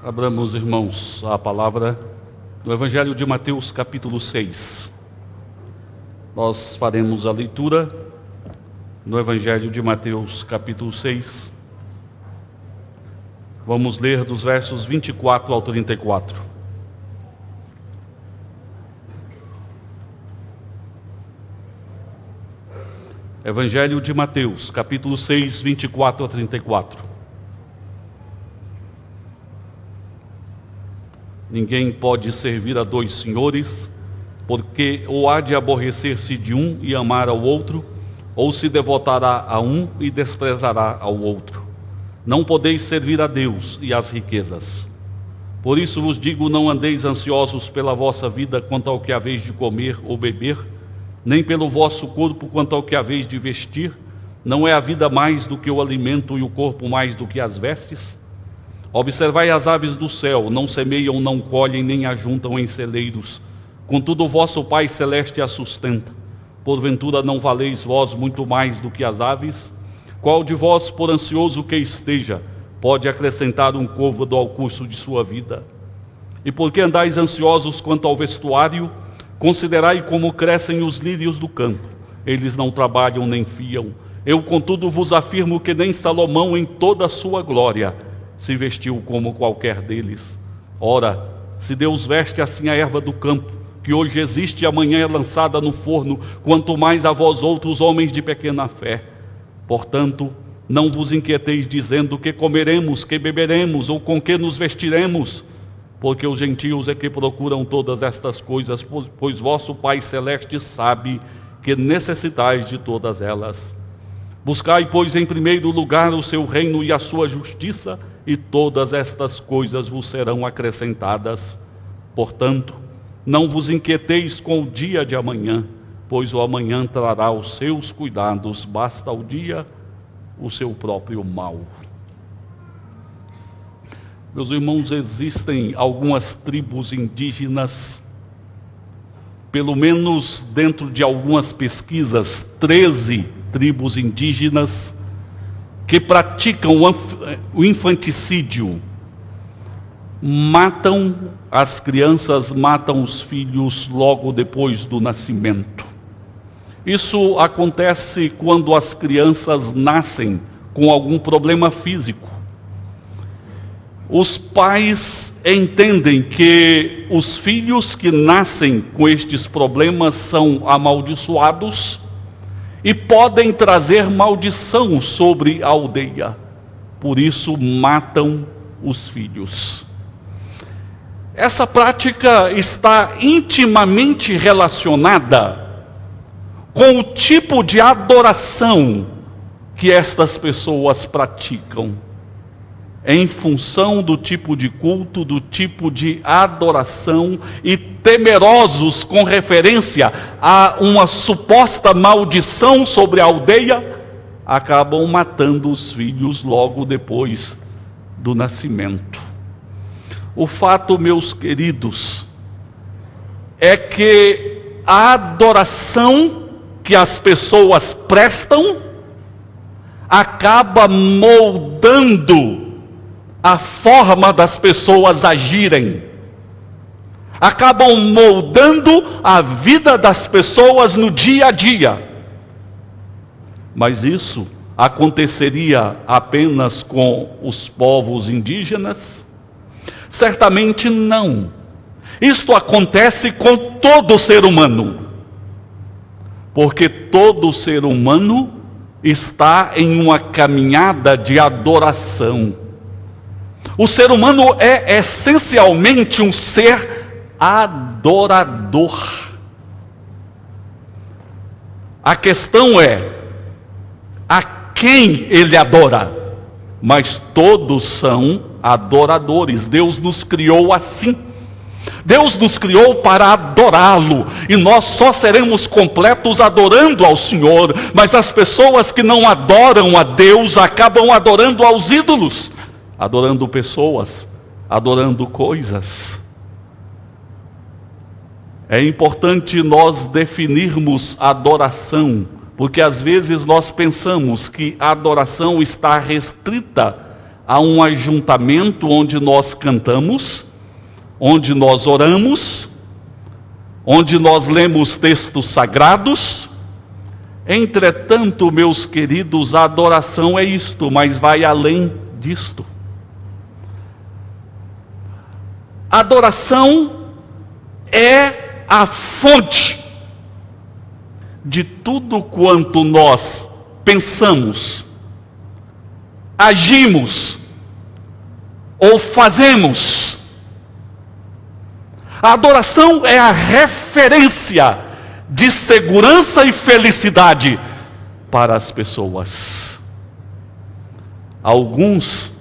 Abramos, irmãos, a palavra no Evangelho de Mateus, capítulo 6. Nós faremos a leitura no Evangelho de Mateus, capítulo 6. Vamos ler dos versos 24 ao 34. Evangelho de Mateus, capítulo 6, 24 a 34. Ninguém pode servir a dois senhores, porque ou há de aborrecer-se de um e amar ao outro, ou se devotará a um e desprezará ao outro. Não podeis servir a Deus e às riquezas. Por isso vos digo, não andeis ansiosos pela vossa vida quanto ao que haveis de comer ou beber, nem pelo vosso corpo quanto ao que haveis de vestir. Não é a vida mais do que o alimento e o corpo mais do que as vestes? Observai as aves do céu, não semeiam, não colhem, nem ajuntam em celeiros. Contudo, o vosso Pai Celeste as sustenta. Porventura não valeis vós muito mais do que as aves? Qual de vós, por ansioso que esteja, pode acrescentar um côvado ao curso de sua vida? E por que andais ansiosos quanto ao vestuário? Considerai como crescem os lírios do campo. Eles não trabalham nem fiam. Eu, contudo, vos afirmo que nem Salomão, em toda a sua glória, se vestiu como qualquer deles. Ora, se Deus veste assim a erva do campo, que hoje existe e amanhã é lançada no forno, quanto mais a vós outros homens de pequena fé. Portanto, não vos inquieteis dizendo que comeremos, que beberemos, ou com que nos vestiremos, porque os gentios é que procuram todas estas coisas, pois vosso Pai Celeste sabe que necessitais de todas elas. Buscai, pois, em primeiro lugar o seu reino e a sua justiça, e todas estas coisas vos serão acrescentadas. Portanto, não vos inquieteis com o dia de amanhã, pois o amanhã trará os seus cuidados, basta ao dia o seu próprio mal. Meus irmãos, existem algumas tribos indígenas, pelo menos dentro de algumas pesquisas, 13 tribos indígenas, que praticam o infanticídio. Matam as crianças, matam os filhos logo depois do nascimento. Isso acontece quando as crianças nascem com algum problema físico. Os pais entendem que os filhos que nascem com estes problemas são amaldiçoados e podem trazer maldição sobre a aldeia. Por isso matam os filhos. Essa prática está intimamente relacionada com o tipo de adoração que estas pessoas praticam. Em função do tipo de culto, do tipo de adoração, e temerosos com referência a uma suposta maldição sobre a aldeia, acabam matando os filhos logo depois do nascimento. O fato, meus queridos, é que a adoração que as pessoas prestam acaba moldando a forma das pessoas agirem, acabam moldando a vida das pessoas no dia a dia. Mas isso aconteceria apenas com os povos indígenas? Certamente não. Isto acontece com todo ser humano, porque todo ser humano está em uma caminhada de adoração. O ser humano é essencialmente um ser adorador. A questão é a quem ele adora, mas todos são adoradores. Deus nos criou assim. Deus nos criou para adorá-lo, e nós só seremos completos adorando ao Senhor. Mas as pessoas que não adoram a Deus acabam adorando aos ídolos, adorando pessoas, adorando coisas. É importante nós definirmos adoração, porque às vezes nós pensamos que a adoração está restrita a um ajuntamento onde nós cantamos, onde nós oramos, onde nós lemos textos sagrados. Entretanto, meus queridos, a adoração é isto, mas vai além disto. A adoração é a fonte de tudo quanto nós pensamos, agimos ou fazemos. A adoração é a referência de segurança e felicidade para as pessoas. Alguns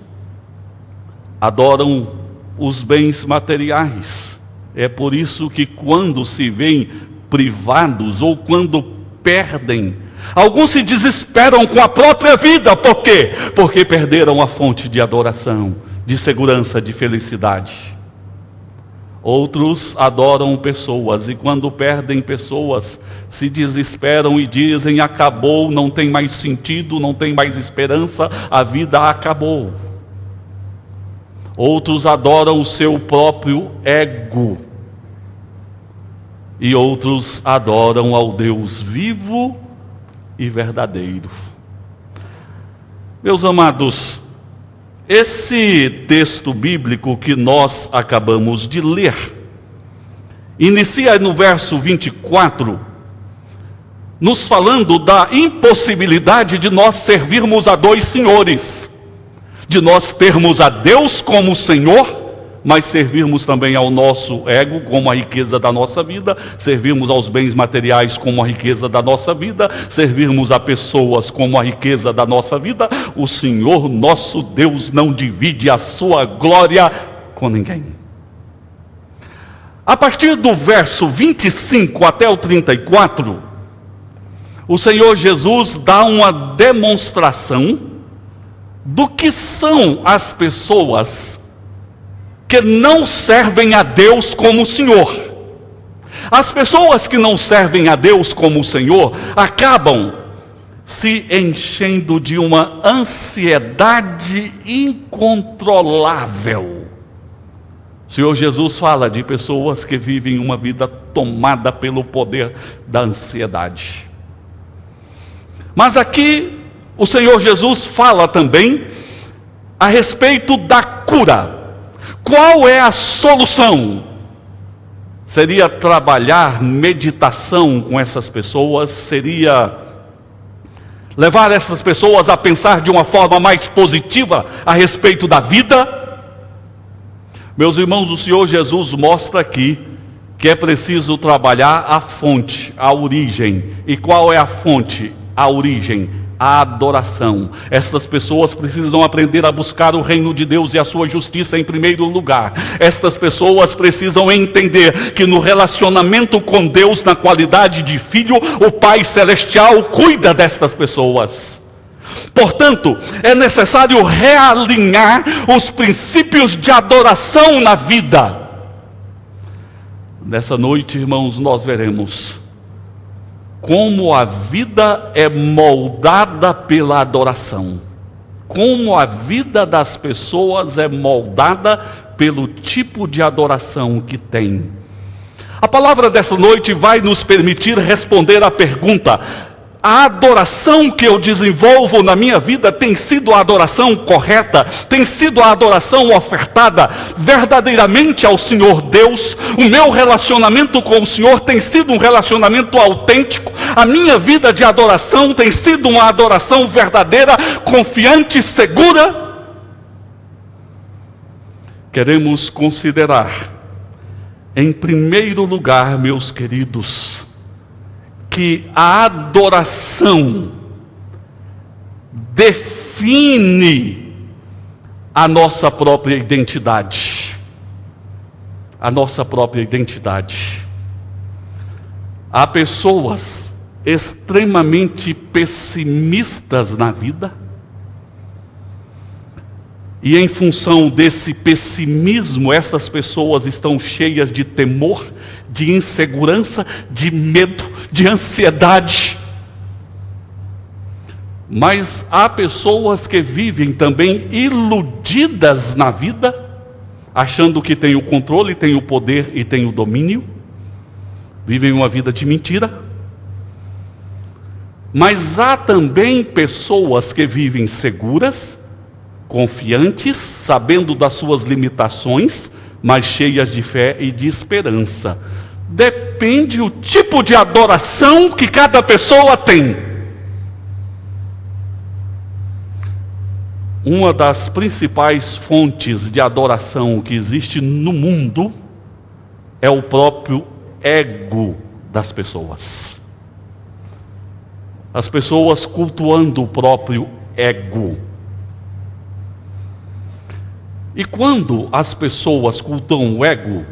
adoram os bens materiais. É por isso que quando se veem privados ou quando perdem, alguns se desesperam com a própria vida. Por quê? Porque perderam a fonte de adoração, de segurança, de felicidade. Outros adoram pessoas e quando perdem pessoas, se desesperam e dizem: acabou, não tem mais sentido, não tem mais esperança, a vida acabou. Outros adoram o seu próprio ego. E outros adoram ao Deus vivo e verdadeiro. Meus amados, esse texto bíblico que nós acabamos de ler, inicia no verso 24, nos falando da impossibilidade de nós servirmos a dois senhores, de nós termos a Deus como Senhor, mas servirmos também ao nosso ego como a riqueza da nossa vida, servirmos aos bens materiais como a riqueza da nossa vida, servirmos a pessoas como a riqueza da nossa vida. O Senhor nosso Deus não divide a sua glória com ninguém. A partir do verso 25 até o 34, o Senhor Jesus dá uma demonstração do que são as pessoas que não servem a Deus como Senhor. As pessoas que não servem a Deus como Senhor acabam se enchendo de uma ansiedade incontrolável. O Senhor Jesus fala de pessoas que vivem uma vida tomada pelo poder da ansiedade. Mas aqui o Senhor Jesus fala também a respeito da cura. Qual é a solução? Seria trabalhar meditação com essas pessoas, seria levar essas pessoas a pensar de uma forma mais positiva a respeito da vida? Meus irmãos, o Senhor Jesus mostra aqui que é preciso trabalhar a fonte, a origem. E qual é a fonte, a origem? A adoração. Estas pessoas precisam aprender a buscar o reino de Deus e a sua justiça em primeiro lugar. Estas pessoas precisam entender que no relacionamento com Deus, na qualidade de filho, o Pai Celestial cuida destas pessoas. Portanto, é necessário realinhar os princípios de adoração na vida. Nessa noite, irmãos, nós veremos como a vida é moldada pela adoração. Como a vida das pessoas é moldada pelo tipo de adoração que tem. A palavra dessa noite vai nos permitir responder à pergunta: a adoração que eu desenvolvo na minha vida tem sido a adoração correta? Tem sido a adoração ofertada verdadeiramente ao Senhor Deus? O meu relacionamento com o Senhor tem sido um relacionamento autêntico? A minha vida de adoração tem sido uma adoração verdadeira, confiante, segura? Queremos considerar, em primeiro lugar, meus queridos, que a adoração define a nossa própria identidade. A nossa própria identidade. Há pessoas extremamente pessimistas na vida, e em função desse pessimismo, essas pessoas estão cheias de temor, de insegurança, de medo, de ansiedade. Mas há pessoas que vivem também iludidas na vida, achando que tem o controle, tem o poder e tem o domínio. Vivem uma vida de mentira. Mas há também pessoas que vivem seguras, confiantes, sabendo das suas limitações, mas cheias de fé e de esperança. Depende o tipo de adoração que cada pessoa tem. Uma das principais fontes de adoração que existe no mundo é o próprio ego das pessoas. As pessoas cultuando o próprio ego. E quando as pessoas cultuam o ego,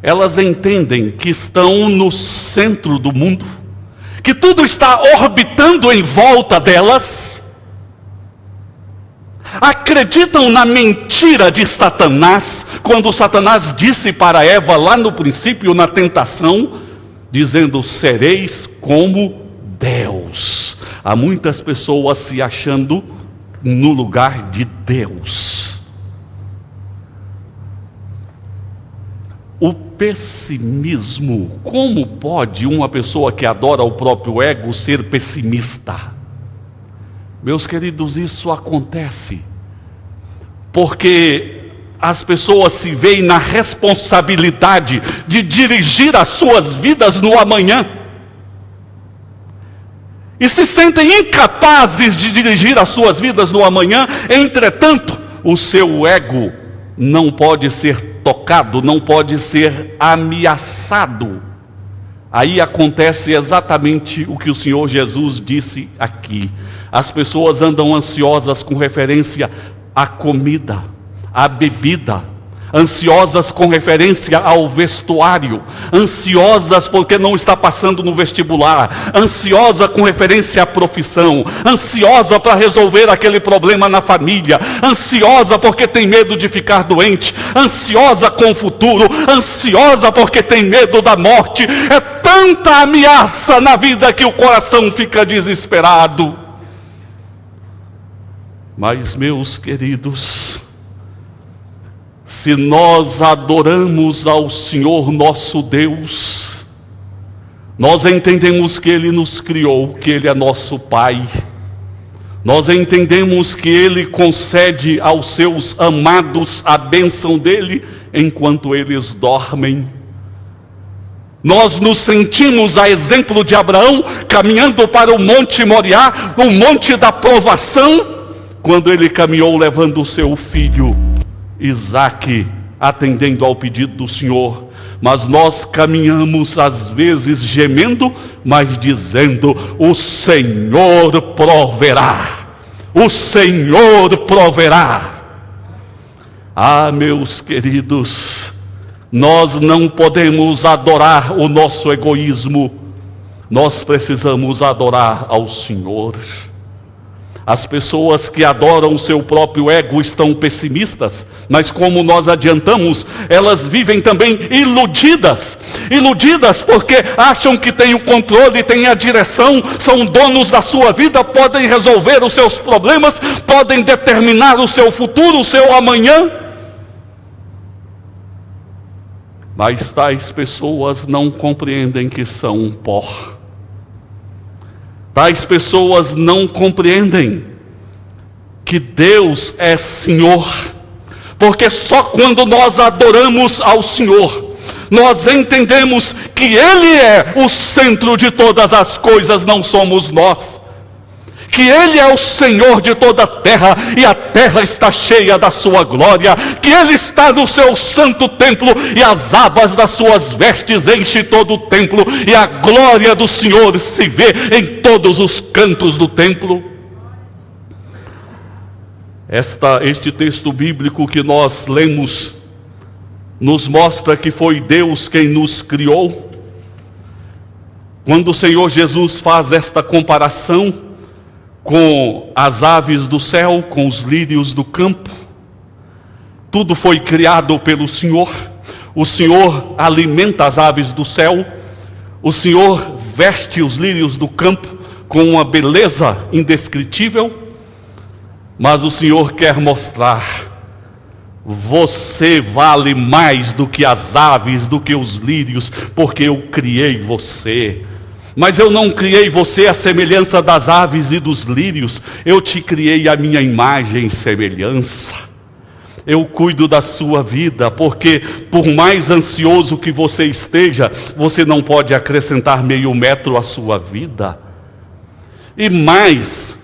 elas entendem que estão no centro do mundo, que tudo está orbitando em volta delas. Acreditam na mentira de Satanás, quando Satanás disse para Eva lá no princípio, na tentação, dizendo: sereis como Deus. Há muitas pessoas se achando no lugar de Deus. O pessimismo. Como pode uma pessoa que adora o próprio ego ser pessimista? Meus queridos, isso acontece porque as pessoas se veem na responsabilidade de dirigir as suas vidas no amanhã e se sentem incapazes de dirigir as suas vidas no amanhã. Entretanto, o seu ego não pode ser tocado, não pode ser ameaçado. Aí acontece exatamente o que o Senhor Jesus disse aqui. As pessoas andam ansiosas com referência à comida, à bebida, ansiosas com referência ao vestuário, ansiosas porque não está passando no vestibular, ansiosa com referência à profissão, ansiosa para resolver aquele problema na família, ansiosa porque tem medo de ficar doente, ansiosa com o futuro, ansiosa porque tem medo da morte. É tanta ameaça na vida que o coração fica desesperado. Mas, meus queridos, se nós adoramos ao Senhor nosso Deus, nós entendemos que Ele nos criou, que Ele é nosso Pai. Nós entendemos que Ele concede aos seus amados a bênção dEle enquanto eles dormem. Nós nos sentimos a exemplo de Abraão, caminhando para o Monte Moriá, o monte da provação, quando ele caminhou levando o seu filho Isaque, atendendo ao pedido do Senhor. Mas nós caminhamos às vezes gemendo, mas dizendo: o Senhor proverá, o Senhor proverá. Ah, meus queridos, nós não podemos adorar o nosso egoísmo, nós precisamos adorar ao Senhor. As pessoas que adoram o seu próprio ego estão pessimistas, mas como nós adiantamos, elas vivem também iludidas porque acham que têm o controle, têm a direção, são donos da sua vida, podem resolver os seus problemas, podem determinar o seu futuro, o seu amanhã. Mas tais pessoas não compreendem que são pó. Tais pessoas não compreendem que Deus é Senhor, porque só quando nós adoramos ao Senhor, nós entendemos que Ele é o centro de todas as coisas, não somos nós. Que Ele é o Senhor de toda a terra, e a terra está cheia da sua glória, que Ele está no seu santo templo, e as abas das suas vestes enchem todo o templo, e a glória do Senhor se vê em todos os cantos do templo. Este texto bíblico que nós lemos, nos mostra que foi Deus quem nos criou. Quando o Senhor Jesus faz esta comparação com as aves do céu, com os lírios do campo, tudo foi criado pelo Senhor. O Senhor alimenta as aves do céu, o Senhor veste os lírios do campo, com uma beleza indescritível, mas o Senhor quer mostrar: você vale mais do que as aves, do que os lírios, porque eu criei você. Mas eu não criei você à semelhança das aves e dos lírios, eu te criei à minha imagem e semelhança. Eu cuido da sua vida, porque por mais ansioso que você esteja, você não pode acrescentar meio metro à sua vida. E mais,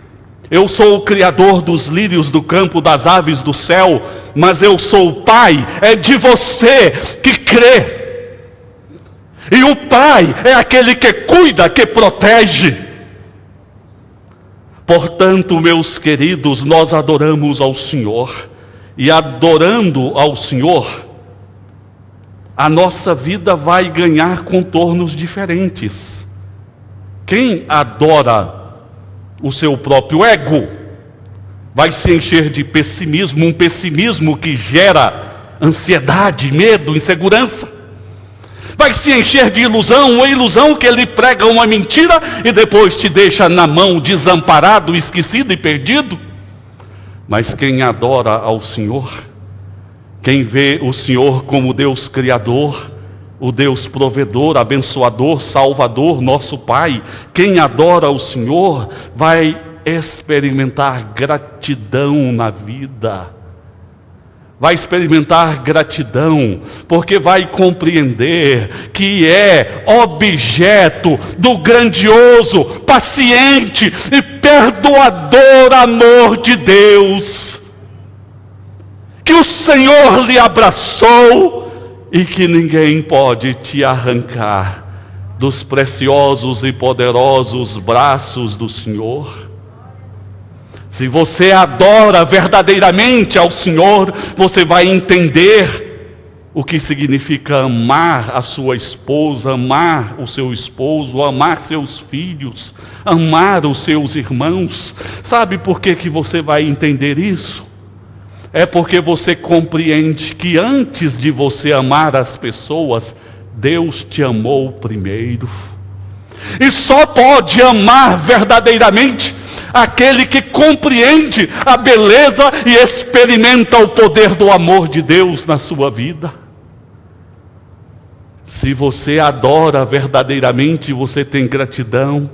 eu sou o Criador dos lírios do campo, das aves do céu, mas eu sou o Pai, é de você que crê. E o Pai é aquele que cuida, que protege. Portanto, meus queridos, nós adoramos ao Senhor. E adorando ao Senhor, a nossa vida vai ganhar contornos diferentes. Quem adora o seu próprio ego vai se encher de pessimismo, um pessimismo que gera ansiedade, medo, insegurança. Vai se encher de ilusão, uma ilusão que ele prega uma mentira e depois te deixa na mão, desamparado, esquecido e perdido. Mas quem adora ao Senhor, quem vê o Senhor como Deus Criador, o Deus provedor, abençoador, salvador, nosso Pai, quem adora o Senhor vai experimentar gratidão na vida. Vai experimentar gratidão, porque vai compreender que é objeto do grandioso, paciente e perdoador amor de Deus, que o Senhor lhe abraçou e que ninguém pode te arrancar dos preciosos e poderosos braços do Senhor. Se você adora verdadeiramente ao Senhor, você vai entender o que significa amar a sua esposa, amar o seu esposo, amar seus filhos, amar os seus irmãos. Sabe por que você vai entender isso? É porque você compreende que antes de você amar as pessoas, Deus te amou primeiro. E só pode amar verdadeiramente aquele que compreende a beleza e experimenta o poder do amor de Deus na sua vida. Se você adora verdadeiramente, você tem gratidão,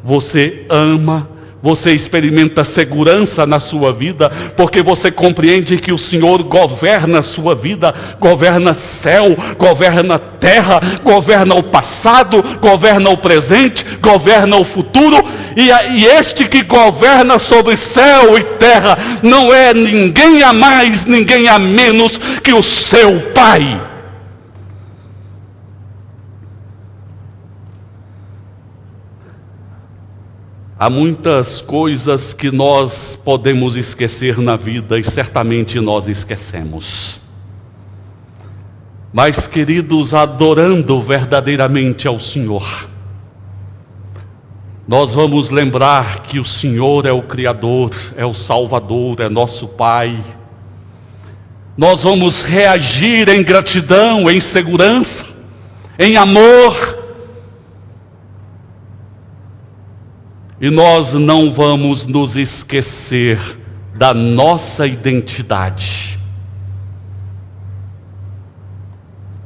você ama, você experimenta segurança na sua vida, porque você compreende que o Senhor governa a sua vida, governa céu, governa terra, governa o passado, governa o presente, governa o futuro, e este que governa sobre céu e terra não é ninguém a mais, ninguém a menos que o seu Pai. Há muitas coisas que nós podemos esquecer na vida, e certamente nós esquecemos. Mas, queridos, adorando verdadeiramente ao Senhor, nós vamos lembrar que o Senhor é o Criador, é o Salvador, é nosso Pai. Nós vamos reagir em gratidão, em segurança, em amor. E nós não vamos nos esquecer da nossa identidade.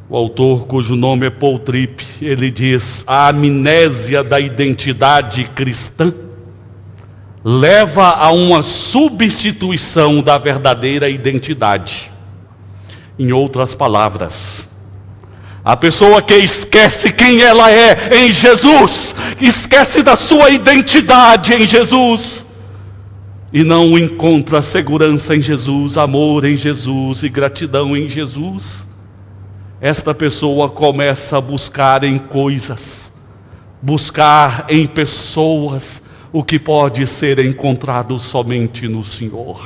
O autor, cujo nome é Paul Tripp, ele diz: a amnésia da identidade cristã leva a uma substituição da verdadeira identidade. Em outras palavras, a pessoa que esquece quem ela é em Jesus, esquece da sua identidade em Jesus, e não encontra segurança em Jesus, amor em Jesus e gratidão em Jesus, esta pessoa começa a buscar em coisas, buscar em pessoas, o que pode ser encontrado somente no Senhor.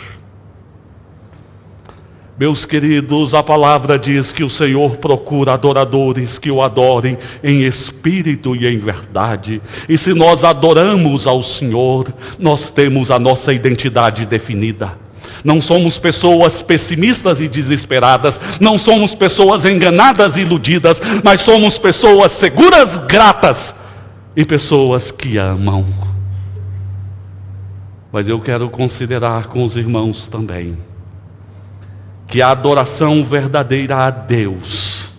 Meus queridos, a palavra diz que o Senhor procura adoradores que o adorem em espírito e em verdade. E se nós adoramos ao Senhor, nós temos a nossa identidade definida. Não somos pessoas pessimistas e desesperadas, não somos pessoas enganadas e iludidas, mas somos pessoas seguras, gratas e pessoas que amam. Mas eu quero considerar com os irmãos também que a adoração verdadeira a Deus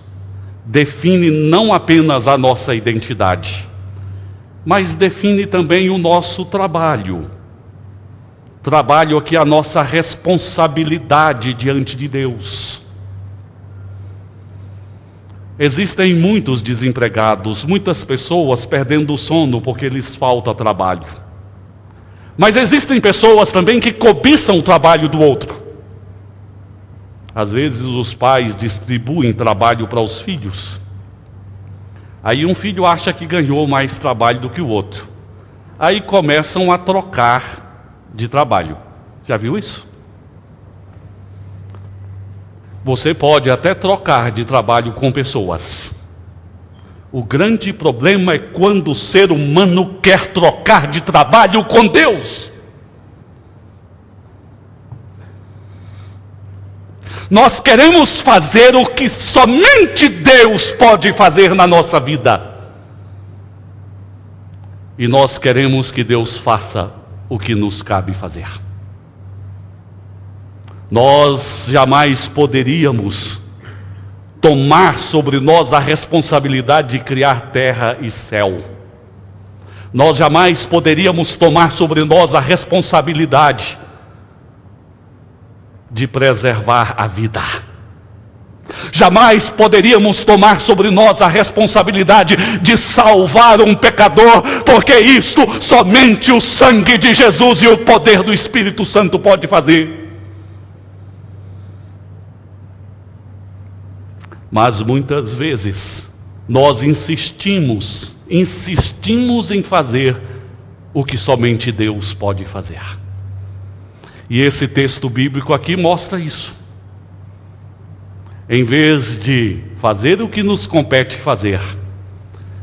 define não apenas a nossa identidade, mas define também o nosso trabalho. Trabalho aqui, a nossa responsabilidade diante de Deus. Existem muitos desempregados, muitas pessoas perdendo o sono porque lhes falta trabalho. Mas existem pessoas também que cobiçam o trabalho do outro. Às vezes os pais distribuem trabalho para os filhos. Aí um filho acha que ganhou mais trabalho do que o outro. Aí começam a trocar de trabalho. Já viu isso? Você pode até trocar de trabalho com pessoas. O grande problema é quando o ser humano quer trocar de trabalho com Deus. Nós queremos fazer o que somente Deus pode fazer na nossa vida. E nós queremos que Deus faça o que nos cabe fazer. Nós jamais poderíamos tomar sobre nós a responsabilidade de criar terra e céu. Nós jamais poderíamos tomar sobre nós a responsabilidade de preservar a vida. Jamais poderíamos tomar sobre nós a responsabilidade de salvar um pecador, porque isto somente o sangue de Jesus e o poder do Espírito Santo pode fazer. Mas muitas vezes nós insistimos em fazer o que somente Deus pode fazer. E esse texto bíblico aqui mostra isso. Em vez de fazer o que nos compete fazer,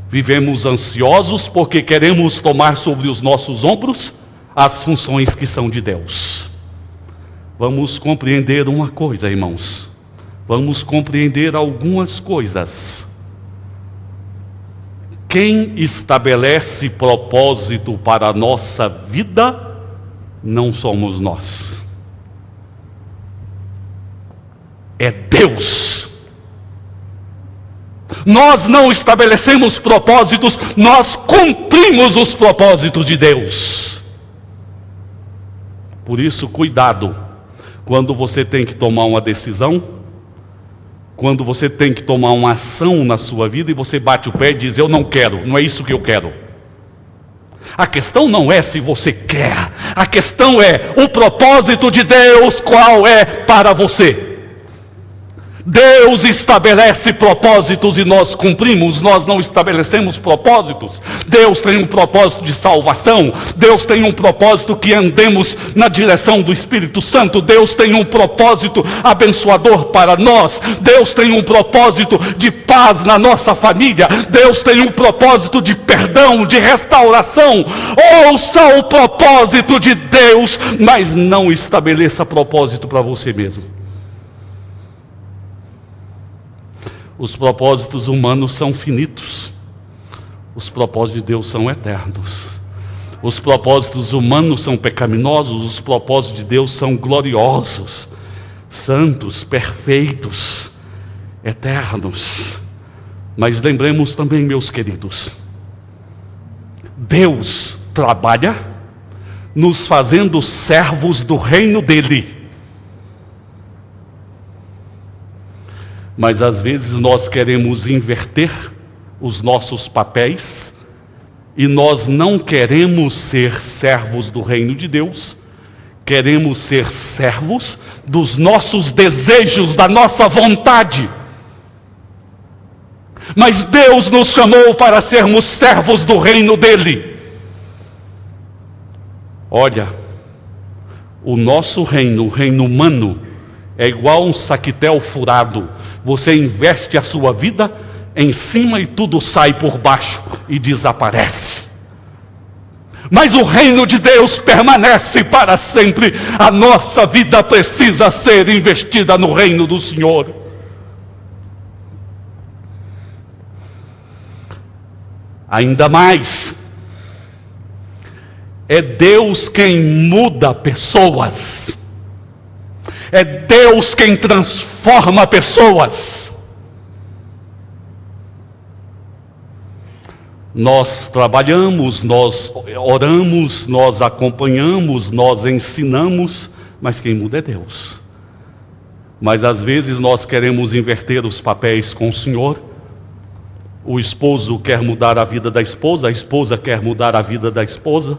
vivemos ansiosos porque queremos tomar sobre os nossos ombros as funções que são de Deus. Vamos compreender uma coisa, irmãos. Vamos compreender algumas coisas. Quem estabelece propósito para a nossa vida não somos nós. É Deus. Nós não estabelecemos propósitos, nós cumprimos os propósitos de Deus. Por isso, cuidado quando você tem que tomar uma decisão, quando você tem que tomar uma ação na sua vida e você bate o pé e diz: eu não quero, não é isso que eu quero. A questão não é se você quer, a questão é o propósito de Deus, qual é para você. Deus estabelece propósitos e nós cumprimos, nós não estabelecemos propósitos. Deus tem um propósito de salvação, Deus tem um propósito que andemos na direção do Espírito Santo, Deus tem um propósito abençoador para nós, Deus tem um propósito de paz na nossa família, Deus tem um propósito de perdão, de restauração. Ouça o propósito de Deus, mas não estabeleça propósito para você mesmo. Os propósitos humanos são finitos. Os propósitos de Deus são eternos. Os propósitos humanos são pecaminosos. Os propósitos de Deus são gloriosos, santos, perfeitos, eternos. Mas lembremos também, meus queridos, Deus trabalha nos fazendo servos do reino dele. Mas às vezes nós queremos inverter os nossos papéis e nós não queremos ser servos do reino de Deus, queremos ser servos dos nossos desejos, da nossa vontade. Mas Deus nos chamou para sermos servos do reino dele. Olha, o nosso reino, o reino humano, é igual um saquetel furado. Você investe a sua vida em cima e tudo sai por baixo e desaparece. Mas o reino de Deus permanece para sempre. A nossa vida precisa ser investida no reino do Senhor. Ainda mais, É Deus quem muda pessoas. É Deus quem transforma pessoas. Nós trabalhamos, nós oramos, nós acompanhamos, nós ensinamos, mas quem muda é Deus. Mas às vezes nós queremos inverter os papéis com o Senhor. O esposo quer mudar a vida da esposa, a esposa quer mudar a vida da esposa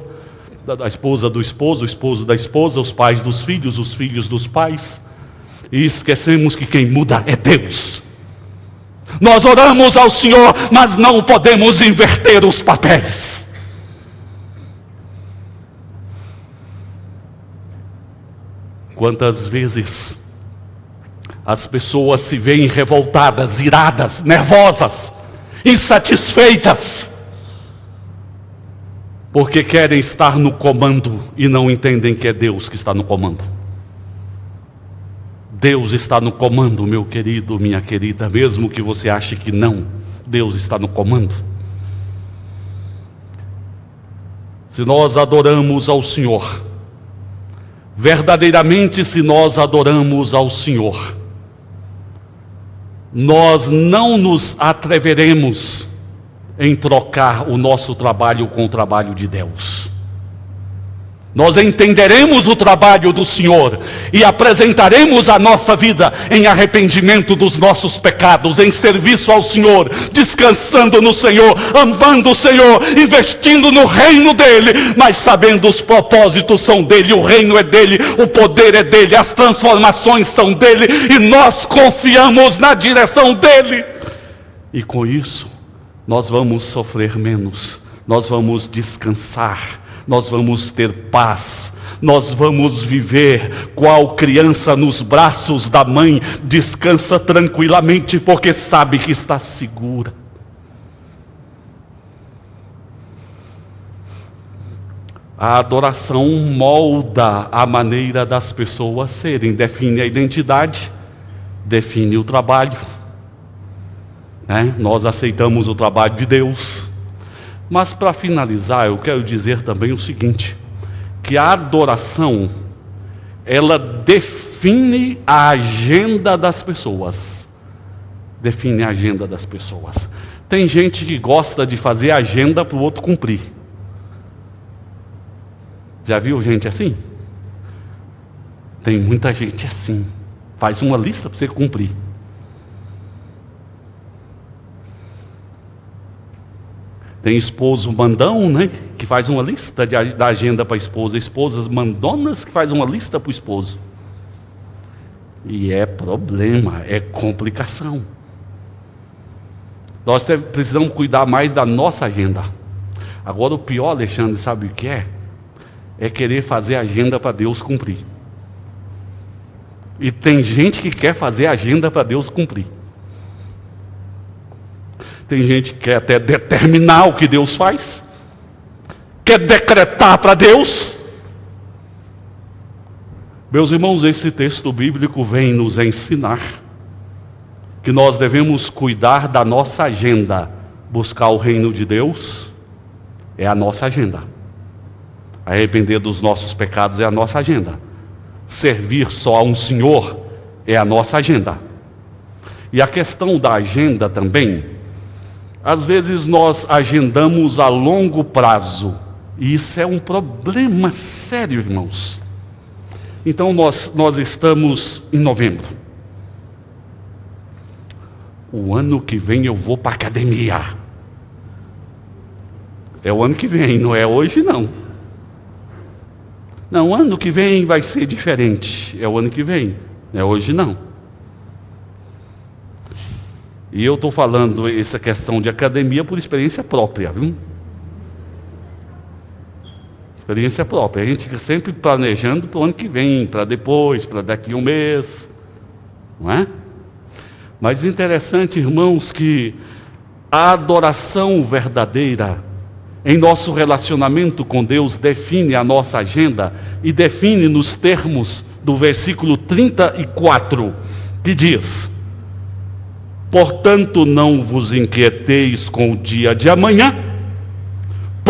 do esposo, o esposo da esposa, os pais dos filhos, os filhos dos pais. E esquecemos que quem muda é Deus. Nós oramos ao Senhor, mas não podemos inverter os papéis. Quantas vezes as pessoas se veem revoltadas, iradas, nervosas, insatisfeitas, porque querem estar no comando e não entendem que é Deus que está no comando. Deus está no comando, meu querido, minha querida, mesmo que você ache que não, Deus está no comando. Se nós adoramos ao Senhor, verdadeiramente se nós adoramos ao Senhor, nós não nos atreveremos em trocar o nosso trabalho com o trabalho de Deus. Nós entenderemos o trabalho do Senhor e apresentaremos a nossa vida em arrependimento dos nossos pecados, em serviço ao Senhor, descansando no Senhor, amando o Senhor, investindo no reino dEle, mas sabendo os propósitos são dEle, o reino é dEle, o poder é dEle, as transformações são dEle, e nós confiamos na direção dEle. E com isso, nós vamos sofrer menos, nós vamos descansar, nós vamos ter paz, nós vamos viver qual criança nos braços da mãe, descansa tranquilamente, porque sabe que está segura. A adoração molda a maneira das pessoas serem, define a identidade, define o trabalho. Nós aceitamos o trabalho de Deus. Mas para finalizar, eu quero dizer também o seguinte, que a adoração, ela define a agenda das pessoas. Define a agenda das pessoas. Tem gente que gosta de fazer agenda para o outro cumprir. Já viu gente assim? Tem muita gente assim. Faz uma lista para você cumprir. Tem esposo mandão, que faz uma lista da agenda para a esposa. Esposas mandonas que faz uma lista para o esposo. E é problema, é complicação. Nós precisamos cuidar mais da nossa agenda. Agora o pior, Alexandre, sabe o que é? É querer fazer agenda para Deus cumprir. E tem gente que quer fazer agenda para Deus cumprir. Tem gente que quer até determinar o que Deus faz, quer decretar para Deus. Meus irmãos, esse texto bíblico vem nos ensinar que nós devemos cuidar da nossa agenda. Buscar o reino de Deus é a nossa agenda. Arrepender dos nossos pecados é a nossa agenda. Servir só a um Senhor é a nossa agenda. E a questão da agenda também, às vezes nós agendamos a longo prazo, e isso é um problema sério, irmãos. Então nós estamos em novembro. O ano que vem eu vou para a academia. É o ano que vem, não é hoje não. Não, o ano que vem vai ser diferente. É o ano que vem, não é hoje não. E eu estou falando essa questão de academia por experiência própria, viu? Experiência própria. A gente fica sempre planejando para o ano que vem, para depois, para daqui a um mês. Não é? Mas interessante, irmãos, que a adoração verdadeira em nosso relacionamento com Deus define a nossa agenda e define nos termos do versículo 34, que diz: portanto, não vos inquieteis com o dia de amanhã,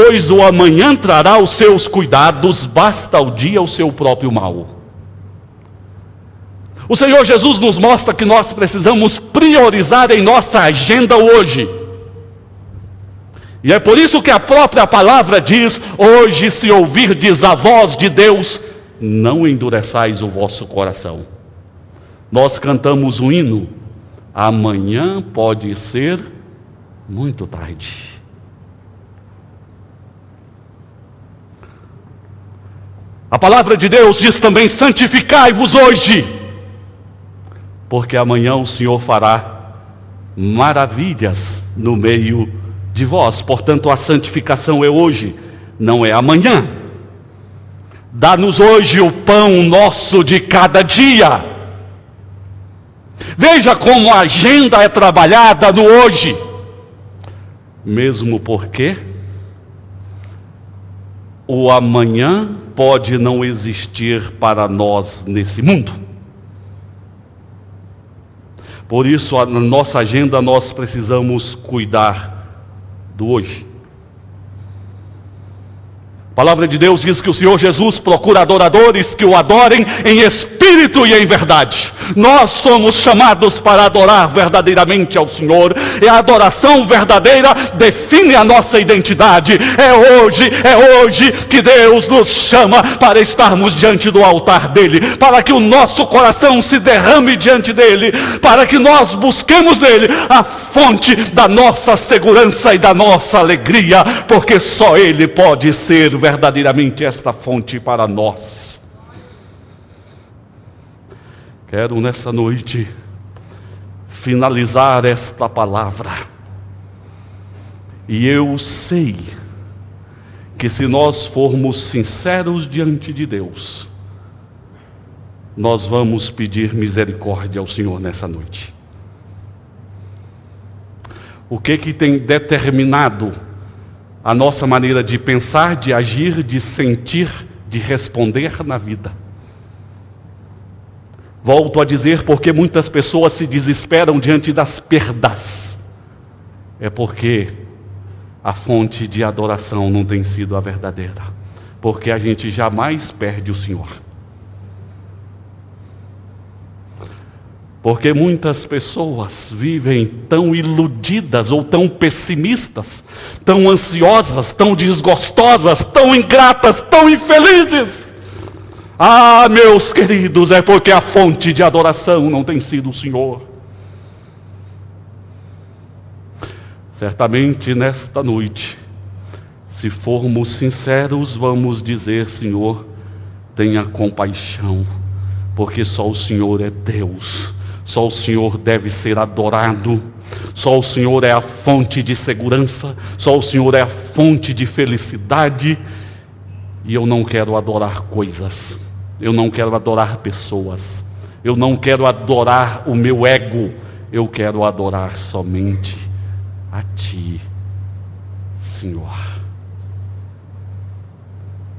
pois o amanhã trará os seus cuidados, basta ao dia o seu próprio mal. O Senhor Jesus nos mostra que nós precisamos priorizar em nossa agenda hoje. E é por isso que a própria palavra diz: hoje, se ouvirdes a voz de Deus, não endureçais o vosso coração. Nós cantamos um hino: amanhã pode ser muito tarde. A palavra de Deus diz também: santificai-vos hoje, porque amanhã o Senhor fará maravilhas no meio de vós. Portanto, a santificação é hoje, não é amanhã. Dá-nos hoje o pão nosso de cada dia. Veja como a agenda é trabalhada no hoje. Mesmo porque o amanhã pode não existir para nós nesse mundo. Por isso, na nossa agenda, nós precisamos cuidar do hoje. A palavra de Deus diz que o Senhor Jesus procura adoradores que o adorem em espírito e em verdade. Nós somos chamados para adorar verdadeiramente ao Senhor, e a adoração verdadeira define a nossa identidade. É hoje que Deus nos chama para estarmos diante do altar dele, para que o nosso coração se derrame diante dele, para que nós busquemos nele a fonte da nossa segurança e da nossa alegria, porque só ele pode ser verdadeiramente esta fonte para nós. Quero nessa noite finalizar esta palavra, e eu sei que se nós formos sinceros diante de Deus, nós vamos pedir misericórdia ao Senhor nessa noite. O que tem determinado a nossa maneira de pensar, de agir, de sentir, de responder na vida? Volto a dizer, porque muitas pessoas se desesperam diante das perdas. É porque a fonte de adoração não tem sido a verdadeira. Porque a gente jamais perde o Senhor. Porque muitas pessoas vivem tão iludidas ou tão pessimistas, tão ansiosas, tão desgostosas, tão ingratas, tão infelizes. Ah, meus queridos, é porque a fonte de adoração não tem sido o Senhor. Certamente nesta noite, se formos sinceros, vamos dizer: Senhor, tenha compaixão, porque só o Senhor é Deus. Só o Senhor deve ser adorado. Só o Senhor é a fonte de segurança. Só o Senhor é a fonte de felicidade. E eu não quero adorar coisas. Eu não quero adorar pessoas. Eu não quero adorar o meu ego. Eu quero adorar somente a Ti, Senhor.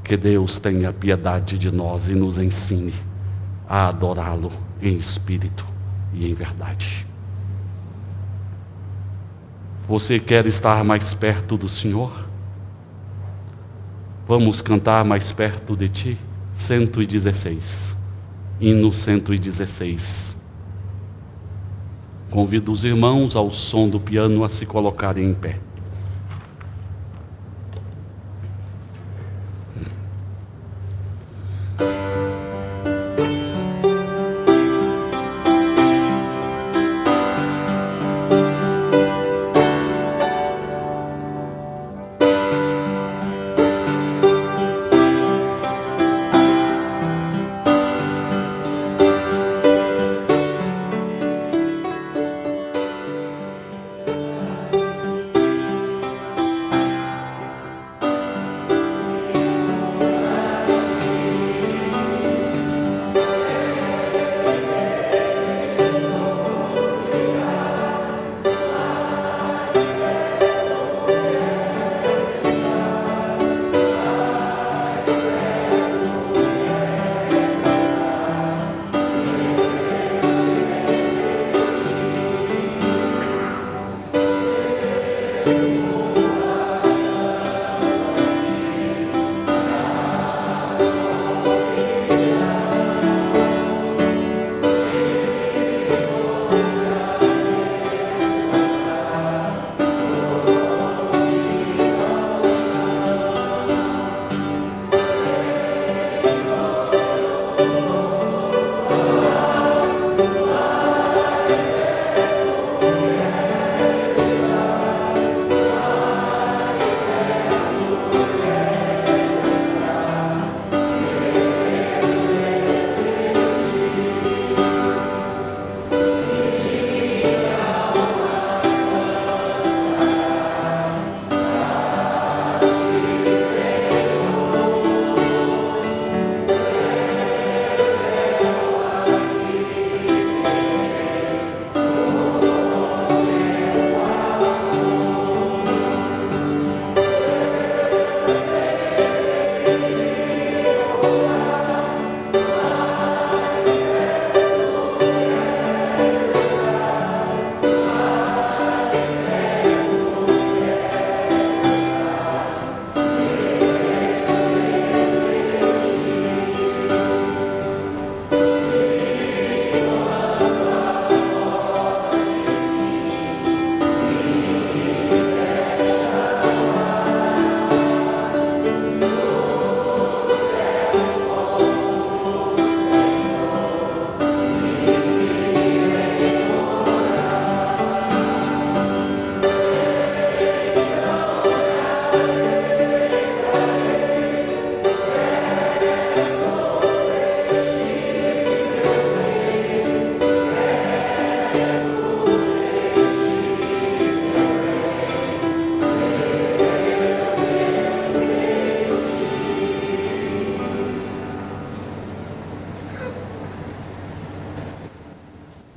Que Deus tenha piedade de nós e nos ensine a adorá-lo em espírito e em verdade. Você quer estar mais perto do Senhor? Vamos cantar mais perto de Ti? 116, hino 116. Convido os irmãos ao som do piano a se colocarem em pé.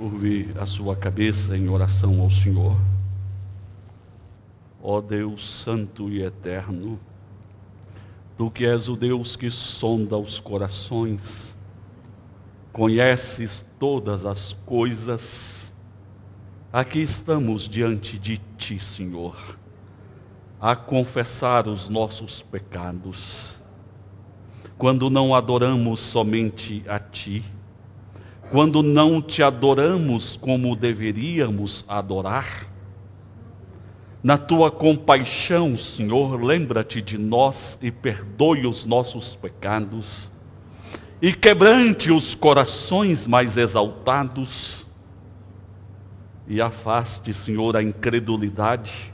curve a sua cabeça em oração ao Senhor. Ó Deus santo e eterno, Tu que és o Deus que sonda os corações, conheces todas as coisas, aqui estamos diante de Ti, Senhor, a confessar os nossos pecados, quando não adoramos somente a Ti, quando não Te adoramos como deveríamos adorar. Na Tua compaixão, Senhor, lembra-te de nós e perdoe os nossos pecados, e quebrante os corações mais exaltados, e afaste, Senhor, a incredulidade,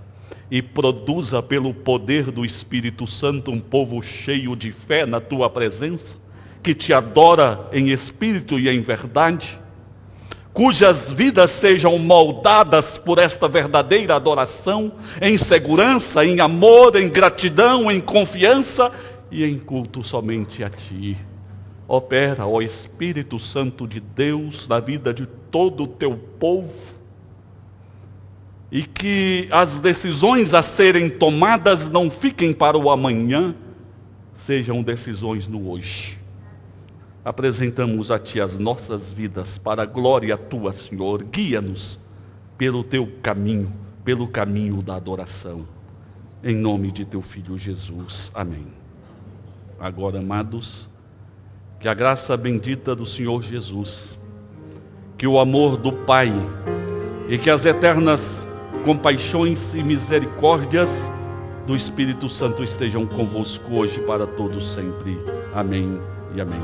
e produza pelo poder do Espírito Santo um povo cheio de fé na Tua presença, que Te adora em espírito e em verdade, cujas vidas sejam moldadas por esta verdadeira adoração, em segurança, em amor, em gratidão, em confiança e em culto somente a Ti. Opera, ó Espírito Santo de Deus, na vida de todo o Teu povo, e que as decisões a serem tomadas não fiquem para o amanhã, sejam decisões no hoje. Apresentamos a Ti as nossas vidas para a glória Tua, Senhor. Guia-nos pelo Teu caminho, pelo caminho da adoração. Em nome de Teu Filho Jesus. Amém. Agora, amados, que a graça bendita do Senhor Jesus, que o amor do Pai e que as eternas compaixões e misericórdias do Espírito Santo estejam convosco hoje para todos sempre. Amém e amém.